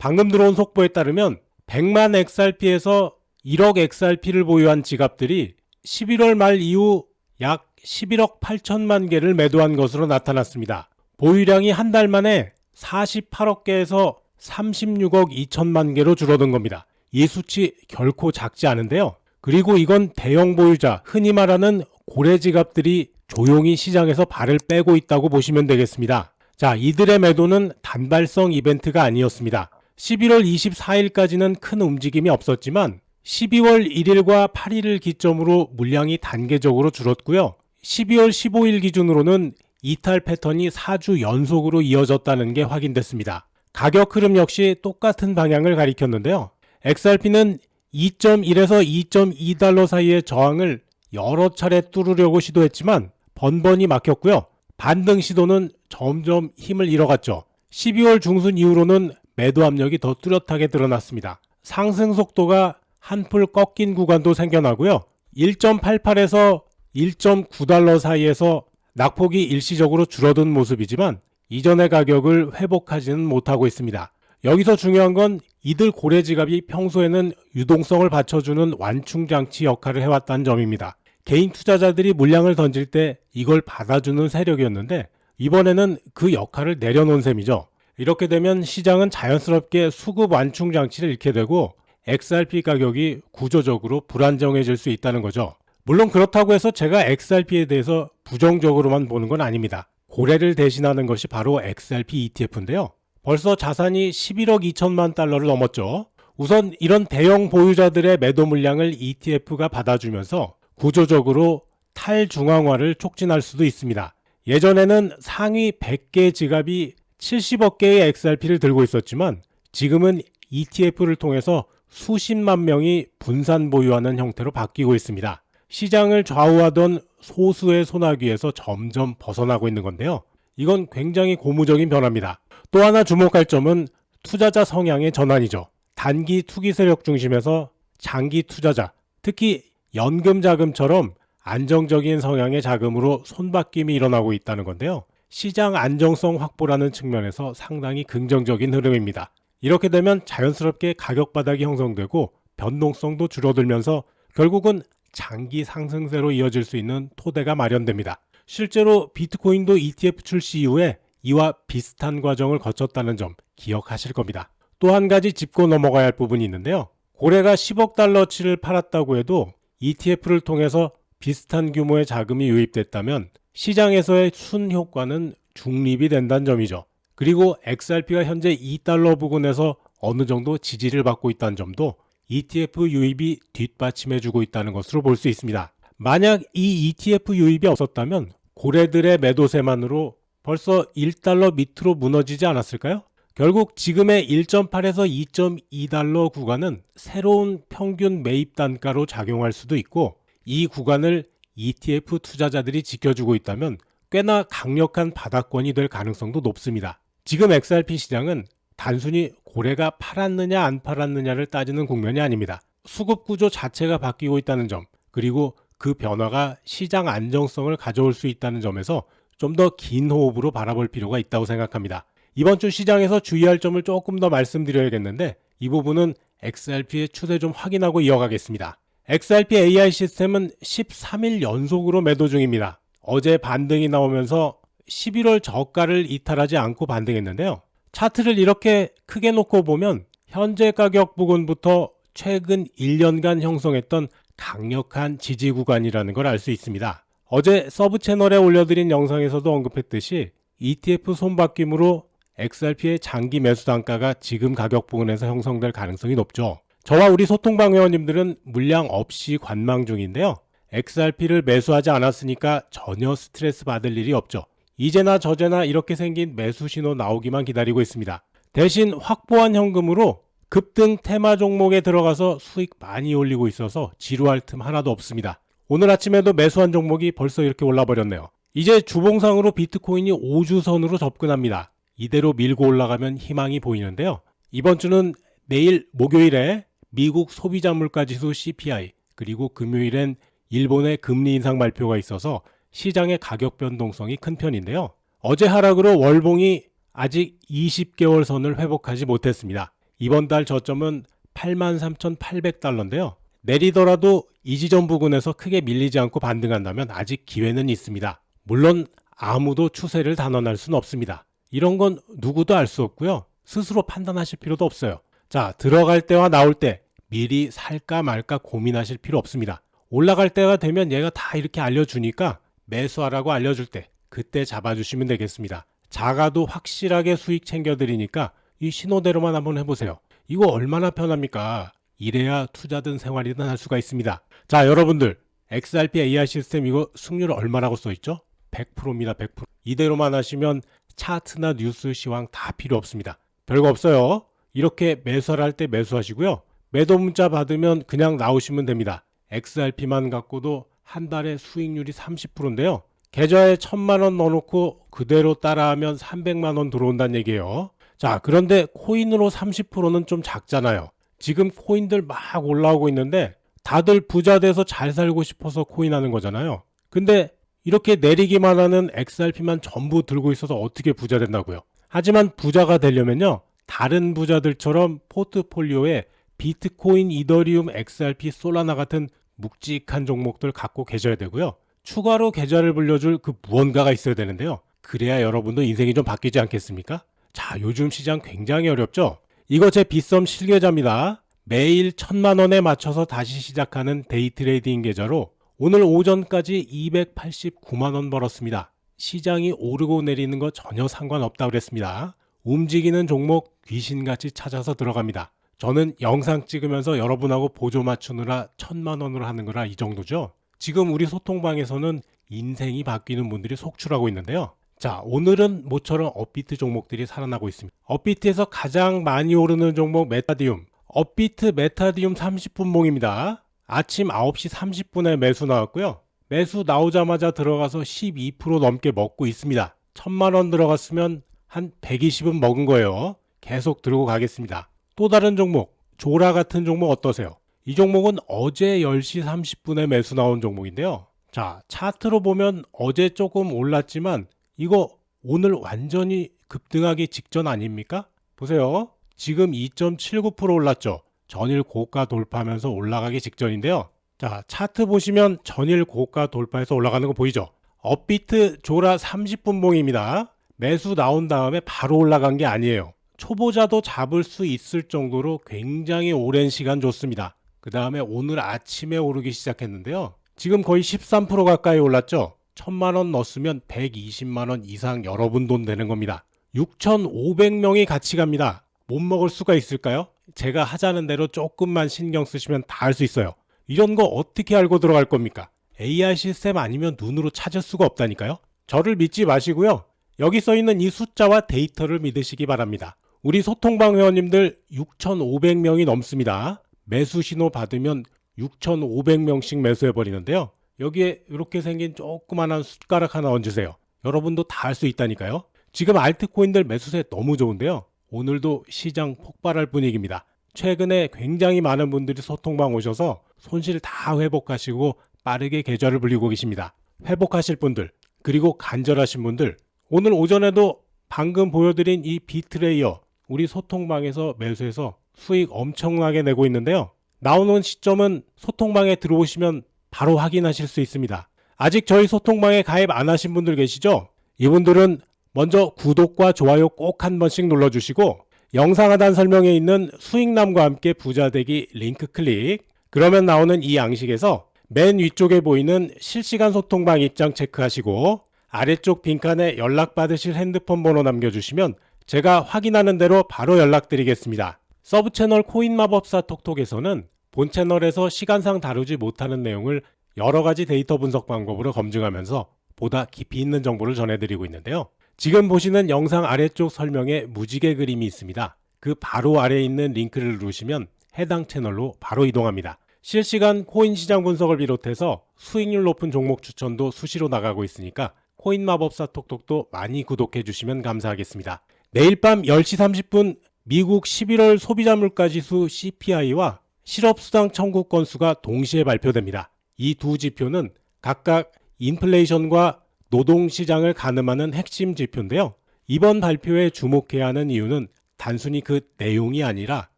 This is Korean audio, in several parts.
방금 들어온 속보에 따르면 100만 XRP에서 1억 XRP를 보유한 지갑들이 11월 말 이후 약 11억 8천만 개를 매도한 것으로 나타났습니다. 보유량이 한 달 만에 48억 개에서 36억 2천만 개로 줄어든 겁니다. 이 수치 결코 작지 않은데요. 그리고 이건 대형 보유자, 흔히 말하는 고래 지갑들이 조용히 시장에서 발을 빼고 있다고 보시면 되겠습니다. 자, 이들의 매도는 단발성 이벤트가 아니었습니다. 11월 24일까지는 큰 움직임이 없었지만 12월 1일과 8일을 기점으로 물량이 단계적으로 줄었고요. 12월 15일 기준으로는 이탈 패턴이 4주 연속으로 이어졌다는 게 확인됐습니다. 가격 흐름 역시 똑같은 방향을 가리켰는데요. XRP는 2.1에서 2.2달러 사이의 저항을 여러 차례 뚫으려고 시도했지만 번번이 막혔고요. 반등 시도는 점점 힘을 잃어갔죠. 12월 중순 이후로는 매도 압력이 더 뚜렷하게 드러났습니다. 상승 속도가 한풀 꺾인 구간도 생겨나고요. 1.88에서 1.9달러 사이에서 낙폭이 일시적으로 줄어든 모습이지만 이전의 가격을 회복하지는 못하고 있습니다. 여기서 중요한 건 이들 고래 지갑이 평소에는 유동성을 받쳐주는 완충장치 역할을 해왔다는 점입니다. 개인 투자자들이 물량을 던질 때 이걸 받아주는 세력이었는데 이번에는 그 역할을 내려놓은 셈이죠. 이렇게 되면 시장은 자연스럽게 수급 완충장치를 잃게 되고 XRP 가격이 구조적으로 불안정해질 수 있다는 거죠. 물론 그렇다고 해서 제가 XRP에 대해서 부정적으로만 보는 건 아닙니다. 고래를 대신하는 것이 바로 XRP ETF인데요. 벌써 자산이 11억 2천만 달러를 넘었죠. 우선 이런 대형 보유자들의 매도 물량을 ETF가 받아주면서 구조적으로 탈중앙화를 촉진할 수도 있습니다. 예전에는 상위 100개 지갑이 70억 개의 XRP를 들고 있었지만 지금은 ETF를 통해서 수십만 명이 분산 보유하는 형태로 바뀌고 있습니다. 시장을 좌우하던 소수의 소나기에서 점점 벗어나고 있는 건데요. 이건 굉장히 고무적인 변화입니다. 또 하나 주목할 점은 투자자 성향의 전환이죠. 단기 투기 세력 중심에서 장기 투자자, 특히 연금 자금처럼 안정적인 성향의 자금으로 손바뀜이 일어나고 있다는 건데요. 시장 안정성 확보라는 측면에서 상당히 긍정적인 흐름입니다. 이렇게 되면 자연스럽게 가격 바닥이 형성되고 변동성도 줄어들면서 결국은 장기 상승세로 이어질 수 있는 토대가 마련됩니다. 실제로 비트코인도 ETF 출시 이후에 이와 비슷한 과정을 거쳤다는 점 기억하실 겁니다. 또 한 가지 짚고 넘어가야 할 부분이 있는데요. 고래가 10억 달러치를 팔았다고 해도 ETF를 통해서 비슷한 규모의 자금이 유입됐다면 시장에서의 순효과는 중립이 된다는 점이죠. 그리고 XRP가 현재 2달러 부근에서 어느 정도 지지를 받고 있다는 점도 ETF 유입이 뒷받침해주고 있다는 것으로 볼 수 있습니다. 만약 이 ETF 유입이 없었다면 고래들의 매도세만으로 벌써 1달러 밑으로 무너지지 않았을까요? 결국 지금의 1.8에서 2.2달러 구간은 새로운 평균 매입 단가로 작용할 수도 있고 이 구간을 ETF 투자자들이 지켜주고 있다면 꽤나 강력한 바닥권이 될 가능성도 높습니다. 지금 XRP 시장은 단순히 고래가 팔았느냐 안 팔았느냐를 따지는 국면이 아닙니다. 수급 구조 자체가 바뀌고 있다는 점, 그리고 그 변화가 시장 안정성을 가져올 수 있다는 점에서 좀 더 긴 호흡으로 바라볼 필요가 있다고 생각합니다. 이번 주 시장에서 주의할 점을 조금 더 말씀드려야겠는데 이 부분은 XRP의 추세 좀 확인하고 이어가겠습니다. XRP AI 시스템은 13일 연속으로 매도 중입니다. 어제 반등이 나오면서 11월 저가를 이탈하지 않고 반등했는데요. 차트를 이렇게 크게 놓고 보면 현재 가격 부근부터 최근 1년간 형성했던 강력한 지지 구간이라는 걸 알 수 있습니다. 어제 서브 채널에 올려드린 영상에서도 언급했듯이 ETF 손바뀜으로 XRP의 장기 매수 단가가 지금 가격 부근에서 형성될 가능성이 높죠. 저와 우리 소통방 회원님들은 물량 없이 관망 중인데요. XRP를 매수하지 않았으니까 전혀 스트레스 받을 일이 없죠. 이제나 저제나 이렇게 생긴 매수 신호 나오기만 기다리고 있습니다. 대신 확보한 현금으로 급등 테마 종목에 들어가서 수익 많이 올리고 있어서 지루할 틈 하나도 없습니다. 오늘 아침에도 매수한 종목이 벌써 이렇게 올라버렸네요. 이제 주봉상으로 비트코인이 5주선으로 접근합니다. 이대로 밀고 올라가면 희망이 보이는데요. 이번 주는 내일 목요일에 미국 소비자 물가지수 CPI, 그리고 금요일엔 일본의 금리 인상 발표가 있어서 시장의 가격 변동성이 큰 편인데요. 어제 하락으로 월봉이 아직 20개월 선을 회복하지 못했습니다. 이번 달 저점은 83,800달러인데요. 내리더라도 이 지점 부근에서 크게 밀리지 않고 반등한다면 아직 기회는 있습니다. 물론 아무도 추세를 단언할 수는 없습니다. 이런 건 누구도 알 수 없고요. 스스로 판단하실 필요도 없어요. 자, 들어갈 때와 나올 때 미리 살까 말까 고민하실 필요 없습니다. 올라갈 때가 되면 얘가 다 이렇게 알려주니까 매수하라고 알려줄 때 그때 잡아주시면 되겠습니다. 작아도 확실하게 수익 챙겨드리니까 이 신호대로만 한번 해보세요. 이거 얼마나 편합니까? 이래야 투자든 생활이든 할 수가 있습니다. 자, 여러분들 XRP AI 시스템 이거 승률 얼마라고 써있죠? 100%입니다. 100%. 이대로만 하시면 차트나 뉴스 시황 다 필요 없습니다. 별거 없어요. 이렇게 매수를 할 때 매수하시고요. 매도 문자 받으면 그냥 나오시면 됩니다. XRP만 갖고도 한 달에 수익률이 30%인데요. 계좌에 1,000만원 넣어놓고 그대로 따라하면 300만원 들어온다는 얘기예요. 자, 그런데 코인으로 30%는 좀 작잖아요. 지금 코인들 막 올라오고 있는데 다들 부자 돼서 잘 살고 싶어서 코인 하는 거잖아요. 근데 이렇게 내리기만 하는 XRP만 전부 들고 있어서 어떻게 부자 된다고요? 하지만 부자가 되려면요. 다른 부자들처럼 포트폴리오에 비트코인, 이더리움, XRP, 솔라나 같은 묵직한 종목들 갖고 계셔야 되고요. 추가로 계좌를 불려줄 그 무언가가 있어야 되는데요. 그래야 여러분도 인생이 좀 바뀌지 않겠습니까? 자, 요즘 시장 굉장히 어렵죠? 이거 제 빗썸 실계좌입니다. 매일 1,000만원에 맞춰서 다시 시작하는 데이 트레이딩 계좌로 오늘 오전까지 289만원 벌었습니다. 시장이 오르고 내리는 거 전혀 상관없다 그랬습니다. 움직이는 종목 귀신같이 찾아서 들어갑니다. 저는 영상 찍으면서 여러분하고 보조 맞추느라 1,000만원으로 하는 거라 이 정도죠. 지금 우리 소통방에서는 인생이 바뀌는 분들이 속출하고 있는데요. 자, 오늘은 모처럼 업비트 종목들이 살아나고 있습니다. 업비트에서 가장 많이 오르는 종목 메타디움. 업비트 메타디움 30분봉입니다. 아침 9시 30분에 매수 나왔고요. 매수 나오자마자 들어가서 12% 넘게 먹고 있습니다. 1,000만원 들어갔으면 한 120은 먹은 거예요. 계속 들고 가겠습니다. 또 다른 종목, 조라 같은 종목 어떠세요? 이 종목은 어제 10시 30분에 매수 나온 종목인데요. 자, 차트로 보면 어제 조금 올랐지만 이거 오늘 완전히 급등하기 직전 아닙니까? 보세요. 지금 2.79% 올랐죠. 전일 고가 돌파하면서 올라가기 직전인데요. 자, 차트 보시면 전일 고가 돌파해서 올라가는 거 보이죠? 업비트 조라 30분봉입니다. 매수 나온 다음에 바로 올라간 게 아니에요. 초보자도 잡을 수 있을 정도로 굉장히 오랜 시간 줬습니다. 그 다음에 오늘 아침에 오르기 시작했는데요. 지금 거의 13% 가까이 올랐죠. 1,000만원 넣었으면 120만원 이상 여러분 돈 되는 겁니다. 6,500명이 같이 갑니다. 못 먹을 수가 있을까요? 제가 하자는 대로 조금만 신경 쓰시면 다 할 수 있어요. 이런 거 어떻게 알고 들어갈 겁니까? AI 시스템 아니면 눈으로 찾을 수가 없다니까요. 저를 믿지 마시고요. 여기 써 있는 이 숫자와 데이터를 믿으시기 바랍니다. 우리 소통방 회원님들 6,500명이 넘습니다. 매수 신호 받으면 6,500명씩 매수해 버리는데요. 여기에 이렇게 생긴 조그만한 숟가락 하나 얹으세요. 여러분도 다 할 수 있다니까요. 지금 알트코인들 매수세 너무 좋은데요. 오늘도 시장 폭발할 분위기입니다. 최근에 굉장히 많은 분들이 소통방 오셔서 손실 다 회복하시고 빠르게 계좌를 불리고 계십니다. 회복하실 분들, 그리고 간절하신 분들, 오늘 오전에도 방금 보여드린 이 비트레이어 우리 소통방에서 매수해서 수익 엄청나게 내고 있는데요. 나오는 시점은 소통방에 들어오시면 바로 확인하실 수 있습니다. 아직 저희 소통방에 가입 안 하신 분들 계시죠? 이분들은 먼저 구독과 좋아요 꼭 한 번씩 눌러주시고 영상 하단 설명에 있는 수익남과 함께 부자되기 링크 클릭, 그러면 나오는 이 양식에서 맨 위쪽에 보이는 실시간 소통방 입장 체크하시고 아래쪽 빈칸에 연락받으실 핸드폰 번호 남겨주시면 제가 확인하는 대로 바로 연락드리겠습니다. 서브 채널 코인마법사 톡톡에서는 본 채널에서 시간상 다루지 못하는 내용을 여러 가지 데이터 분석 방법으로 검증하면서 보다 깊이 있는 정보를 전해드리고 있는데요. 지금 보시는 영상 아래쪽 설명에 무지개 그림이 있습니다. 그 바로 아래에 있는 링크를 누르시면 해당 채널로 바로 이동합니다. 실시간 코인 시장 분석을 비롯해서 수익률 높은 종목 추천도 수시로 나가고 있으니까 코인마법사 톡톡도 많이 구독해 주시면 감사하겠습니다. 내일 밤 10시 30분 미국 11월 소비자 물가지수 CPI와 실업수당 청구 건수가 동시에 발표됩니다. 이 두 지표는 각각 인플레이션과 노동시장을 가늠하는 핵심 지표인데요. 이번 발표에 주목해야 하는 이유는 단순히 그 내용이 아니라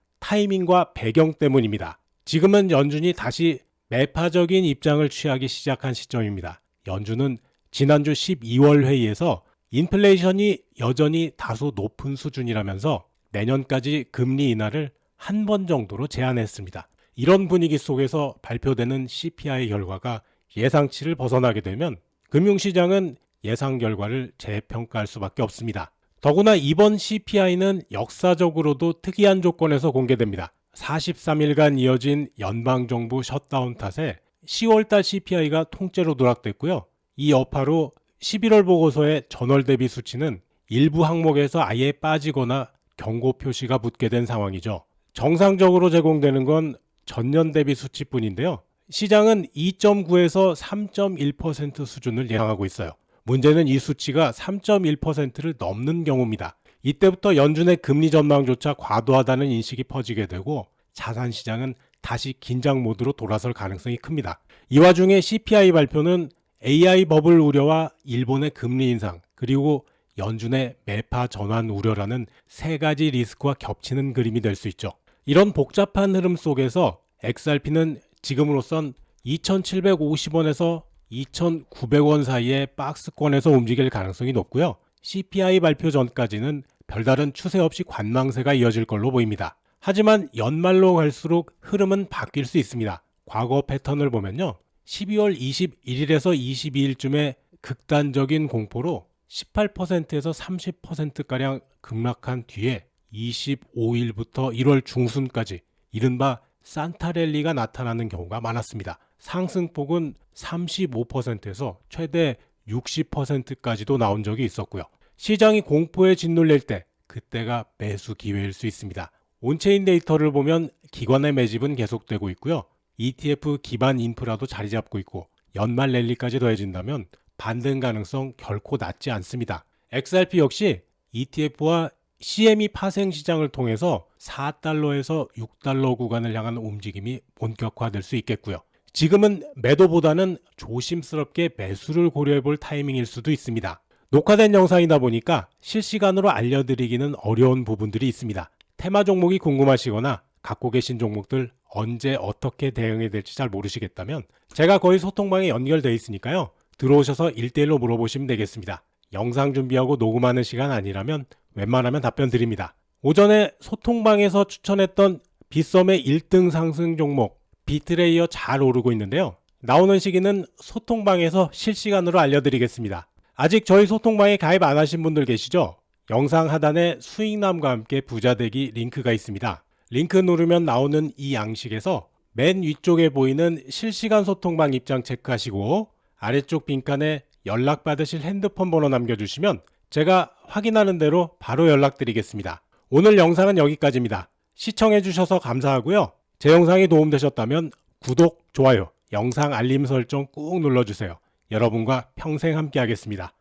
타이밍과 배경 때문입니다. 지금은 연준이 다시 매파적인 입장을 취하기 시작한 시점입니다. 연준은 지난주 12월 회의에서 인플레이션이 여전히 다소 높은 수준이라면서 내년까지 금리 인하를 한 번 정도로 제한했습니다. 이런 분위기 속에서 발표되는 CPI 결과가 예상치를 벗어나게 되면 금융시장은 예상 결과를 재평가할 수밖에 없습니다. 더구나 이번 CPI는 역사적으로도 특이한 조건에서 공개됩니다. 43일간 이어진 연방정부 셧다운 탓에 10월달 CPI가 통째로 누락됐고요. 이 여파로 11월 보고서의 전월 대비 수치는 일부 항목에서 아예 빠지거나 경고 표시가 붙게 된 상황이죠. 정상적으로 제공되는 건 전년 대비 수치뿐인데요. 시장은 2.9에서 3.1% 수준을 예상하고 있어요. 문제는 이 수치가 3.1%를 넘는 경우입니다. 이때부터 연준의 금리 전망조차 과도하다는 인식이 퍼지게 되고 자산시장은 다시 긴장 모드로 돌아설 가능성이 큽니다. 이 와중에 CPI 발표는 AI 버블 우려와 일본의 금리 인상, 그리고 연준의 매파 전환 우려라는 세 가지 리스크와 겹치는 그림이 될 수 있죠. 이런 복잡한 흐름 속에서 XRP는 지금으로선 2,750원에서 2,900원 사이의 박스권에서 움직일 가능성이 높고요. CPI 발표 전까지는 별다른 추세 없이 관망세가 이어질 걸로 보입니다. 하지만 연말로 갈수록 흐름은 바뀔 수 있습니다. 과거 패턴을 보면요. 12월 21일에서 22일쯤에 극단적인 공포로 18%에서 30%가량 급락한 뒤에 25일부터 1월 중순까지 이른바 산타랠리가 나타나는 경우가 많았습니다. 상승폭은 35%에서 최대 60%까지도 나온 적이 있었고요. 시장이 공포에 짓눌릴 때 그때가 매수 기회일 수 있습니다. 온체인 데이터를 보면 기관의 매집은 계속되고 있고요. ETF 기반 인프라도 자리 잡고 있고 연말 랠리까지 더해진다면 반등 가능성 결코 낮지 않습니다. XRP 역시 ETF와 CME 파생 시장을 통해서 4달러에서 6달러 구간을 향한 움직임이 본격화될 수 있겠고요. 지금은 매도보다는 조심스럽게 매수를 고려해 볼 타이밍일 수도 있습니다. 녹화된 영상이다 보니까 실시간으로 알려드리기는 어려운 부분들이 있습니다. 테마 종목이 궁금하시거나 갖고 계신 종목들 언제 어떻게 대응해야 될지 잘 모르시겠다면 제가 거의 소통방에 연결되어 있으니까요. 들어오셔서 1대1로 물어보시면 되겠습니다. 영상 준비하고 녹음하는 시간 아니라면 웬만하면 답변 드립니다. 오전에 소통방에서 추천했던 빗썸의 1등 상승 종목 비트레이어 잘 오르고 있는데요. 나오는 시기는 소통방에서 실시간으로 알려드리겠습니다. 아직 저희 소통방에 가입 안 하신 분들 계시죠? 영상 하단에 수익남과 함께 부자되기 링크가 있습니다. 링크 누르면 나오는 이 양식에서 맨 위쪽에 보이는 실시간 소통방 입장 체크하시고 아래쪽 빈칸에 연락받으실 핸드폰 번호 남겨주시면 제가 확인하는 대로 바로 연락드리겠습니다. 오늘 영상은 여기까지입니다. 시청해주셔서 감사하고요. 제 영상이 도움되셨다면 구독, 좋아요, 영상 알림 설정 꾹 눌러주세요. 여러분과 평생 함께 하겠습니다.